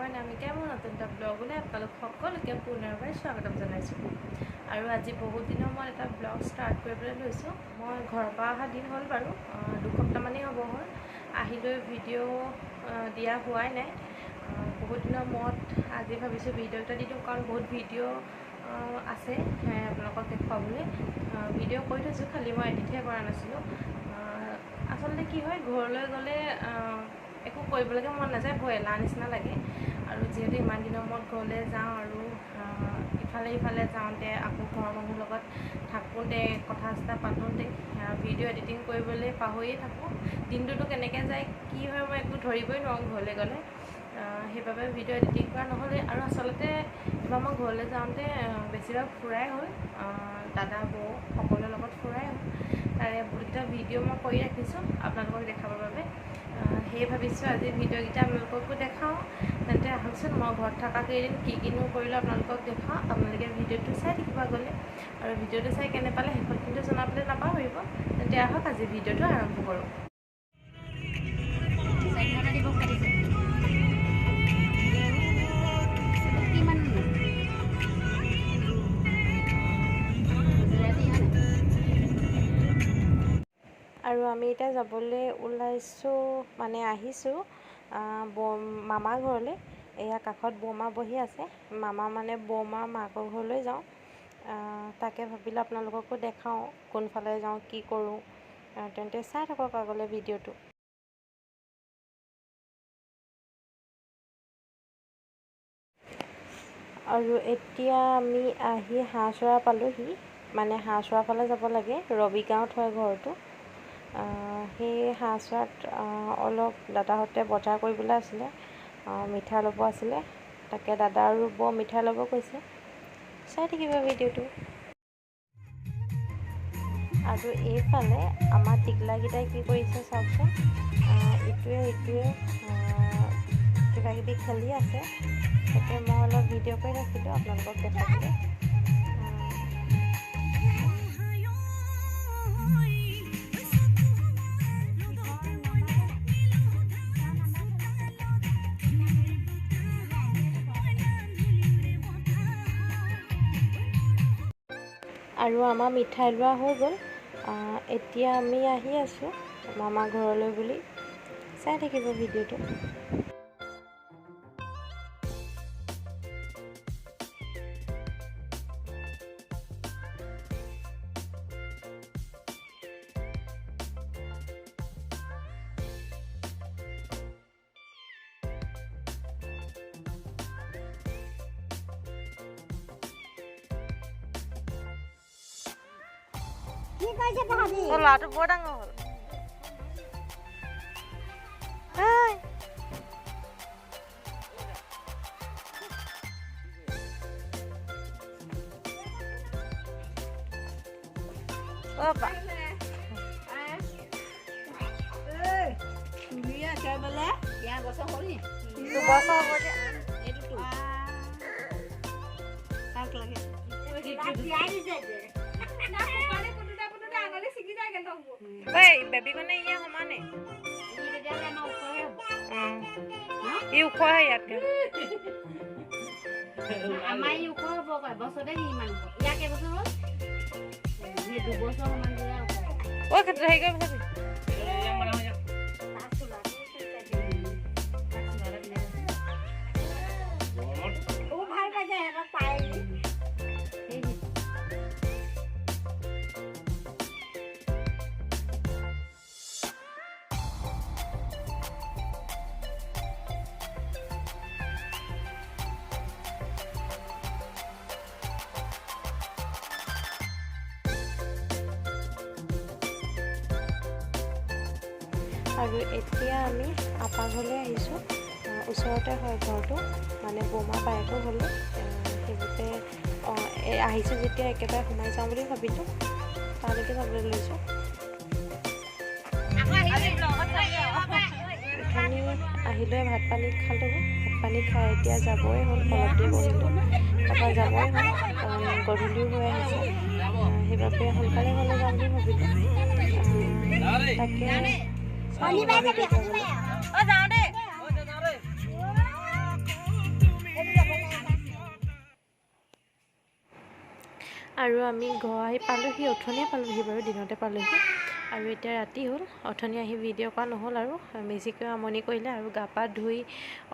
অনামিকা মোৰ নতুন এটা ব্লগলৈ আপোনালোক সকলোকে পুনৰবাৰ স্বাগতম জনাইছোঁ। আৰু আজি বহুত দিনৰ মই এটা ব্লগ ষ্টাৰ্ট কৰিবলৈ লৈছোঁ। মই ঘৰৰ পৰা অহা দিন হ'ল বাৰু, দুসপ্তাহমানেই হ'ব হ'ল। আহিলৈ ভিডিঅ' দিয়া হোৱাই নাই। বহুত দিনৰ মূৰত আজি ভাবিছোঁ ভিডিঅ' এটা দি দিওঁ, কাৰণ বহুত ভিডিঅ' আছে আপোনালোকক দেখুৱাবলৈ। ভিডিঅ' কৰি থৈছোঁ, খালি মই এডিটহে কৰা নাছিলোঁ। আচলতে কি হয়, ঘৰলৈ গ'লে একো কৰিবলৈকে মন নাযায়, ভয় এলাহ নিচিনা লাগে। আৰু যিহেতু ইমান দিনৰ মূৰত ঘৰলৈ যাওঁ আৰু ইফালে সিফালে যাওঁতে আকৌ ঘৰৰ মানুহৰ লগত থাকোঁতে কথা চথা পাতোঁতে ভিডিঅ' এডিটিং কৰিবলৈ পাহৰিয়ে থাকোঁ। দিনটোতো কেনেকৈ যায় কি হয় মই একো ধৰিবই নোৱাৰোঁ ঘৰলৈ গ'লে। সেইবাবে ভিডিঅ' এডিটিং কৰা নহ'লে। আৰু আচলতে এবাৰ মই ঘৰলৈ যাওঁতে বেছিভাগ ফুৰাই হ'ল, দাদা বৌ সকলোৰে লগত ফুৰাই হ'ল। তাৰে বহুতকেইটা ভিডিঅ' মই কৰি ৰাখিছোঁ আপোনালোকক দেখাবৰ বাবে। সেয়ে ভাবিছোঁ আজি ভিডিঅ'কেইটা আপোনালোককো দেখাওঁ। তেন্তে আহকচোন, মই ঘৰত থকা কেইদিন কি কিনো কৰিলোঁ আপোনালোকক দেখাওঁ। আপোনালোকে ভিডিঅ'টো চাই থাকিব গ'লে, আৰু ভিডিঅ'টো চাই কেনে পালে শেষত কিন্তু জনাবলৈ নাপাহৰিব। তেন্তে আহক আজি ভিডিঅ'টো আৰম্ভ কৰোঁ। আৰু আমি এতিয়া যাবলৈ ওলাইছোঁ, মানে আহিছোঁ মামা ঘৰলৈ। এয়া কাষত বৌমা বহি আছে। মামা মানে বৌমাৰ মাকৰ ঘৰলৈ যাওঁ। তাকে ভাবিলোঁ আপোনালোককো দেখাওঁ কোনফালে যাওঁ কি কৰোঁ। তেন্তে চাই থাকক আগলৈ ভিডিঅ'টো। আৰু এতিয়া আমি আহি হাঁহচৰা পালোঁহি, মানে হাঁহচৰা ফালে যাব লাগে। ৰবি গাঁৱত হয় ঘৰটো। সেই হাঁহচৰাত অলপ দাদাহঁতে বজাৰ কৰিবলৈ আছিলে, মিঠাই ল'ব আছিলে। তাকে দাদা আৰু বৌ মিঠাই ল'ব কৈছে। চাই থাকিব ভিডিঅ'টো। আৰু এইফালে আমাৰ টিকলাকেইটাই কি কৰিছে চাওকচোন। ইটোৱে সিটোৱে কিবাকিবি খেলি আছে। তাকে মই অলপ ভিডিঅ' কৰি ৰাখিলোঁ আপোনালোকক দেখাবলৈ। আৰু আমাৰ মিঠাই লোৱা হৈ গ'ল। এতিয়া আমি আহি আছোঁ মামা ঘৰলৈ বুলি। চাই থাকিব ভিডিঅ'টো। ল'ৰাটো বৰ ডাঙৰ হ'ল। বেবী মানে ইয়ে সমানে ই ওখ হয় ইয়াতকে। আমাৰ ই ওখ হ'ব বছৰতে ইমান ইয়াকে বছৰ হ'ল 2 বছৰ সমান হেৰি কৰি ভাবি আৰু এতিয়া আমি আপা ঘৰলৈ আহিছোঁ। ওচৰতে হয় ঘৰটো, মানে বৌমা বায়েকো হ'লে। সেইবাবে আহিছোঁ যেতিয়া একেবাৰে সোমাই যাওঁ বুলি ভাবিলোঁ। তালৈকে যাবলৈ লৈছোঁ। আমি আহিলৈ ভাত পানী খালোঁ। ভাত পানী খাই এতিয়া যাবই হ'ল, অলপ দেৰি বহিলোঁ। তাৰপৰা যাবই হ'ল, গধূলিও হৈ আহিছে। সেইবাবে সোনকালে ঘৰলৈ যাম বুলি ভাবিলোঁ। তাকে আৰু আমি ঘৰ আহি পালোঁহি, অথনিয়ে পালোঁহি বাৰু, দিনতে পালোঁহি। আৰু এতিয়া ৰাতি হ'ল, অথনি আহি ভিডিঅ' কৰা নহ'ল আৰু বেছিকৈ আমনি কৰিলে আৰু গা পা ধুই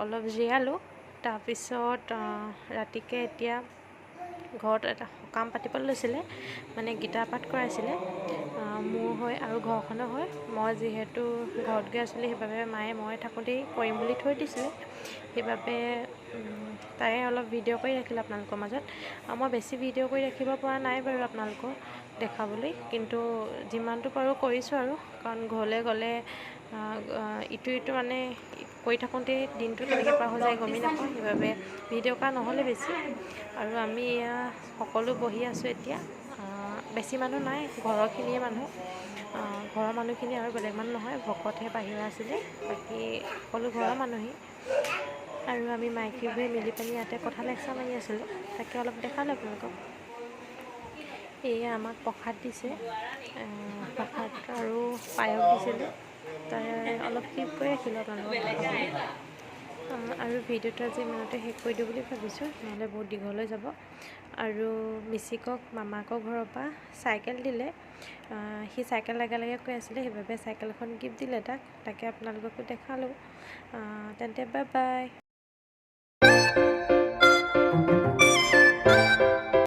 অলপ জিৰালোঁ। তাৰপিছত ৰাতিকৈ এতিয়া ঘৰত এটা সকাম পাতিবলৈ লৈছিলে, মানে গীতা পাঠ কৰাইছিলে মোৰ হৈ আৰু ঘৰখনৰ হৈ। মই যিহেতু ঘৰত গৈ আছিলোঁ, সেইবাবে মায়ে মই থাকোঁতেই কৰিম বুলি থৈ দিছিলে, সেইবাবে তাৰে অলপ ভিডিঅ' কৰি ৰাখিলোঁ আপোনালোকৰ মাজত। মই বেছি ভিডিঅ' কৰি ৰাখিব পৰা নাই বাৰু আপোনালোকক দেখাবলৈ, কিন্তু যিমানটো পাৰোঁ কৰিছোঁ আৰু, কাৰণ ঘৰলৈ গ'লে ইটো মানে কৰি থাকোঁতেই দিনটো কেনেকৈ পাৰ হৈ যায় গমেই নাপাওঁ, সেইবাবে ভিডিঅ' কৰা নহ'লে বেছি। আৰু আমি এয়া সকলো বহি আছোঁ এতিয়া, বেছি মানুহ নাই, ঘৰৰখিনিয়ে মানুহ, ঘৰৰ মানুহখিনি আৰু বেলেগ মানুহ নহয়, ভকতহে বাহিৰৰ আছিলে, বাকী সকলো ঘৰৰ মানুহেই। আৰু আমি মাইকীবোৰে মিলি পিনি ইয়াতে কথা লেকচাৰ মাৰি আছিলোঁ, তাকে অলপ দেখালোঁ আপোনালোকক। এয়া আমাক প্ৰসাদ দিছে, প্ৰসাদ আৰু পায়স দিছিলে, তাৰে অলপ ক্লিপ কৰি ৰাখিলোঁ আপোনালোকক দেখাবলৈ। আৰু ভিডিঅ'টো আজি ইমানতে শেষ কৰি দিওঁ বুলি ভাবিছোঁ, নহ'লে বহুত দীঘল হৈ যাব। আৰু মিচিকক মামাকৰ ঘৰৰ পৰা চাইকেল দিলে, সি চাইকেল লাগে কৈ আছিলে, সেইবাবে চাইকেল এখন গিফ্ট দিলে তাকে আপোনালোককো দেখালোঁ। তেন্তে বাই বাই।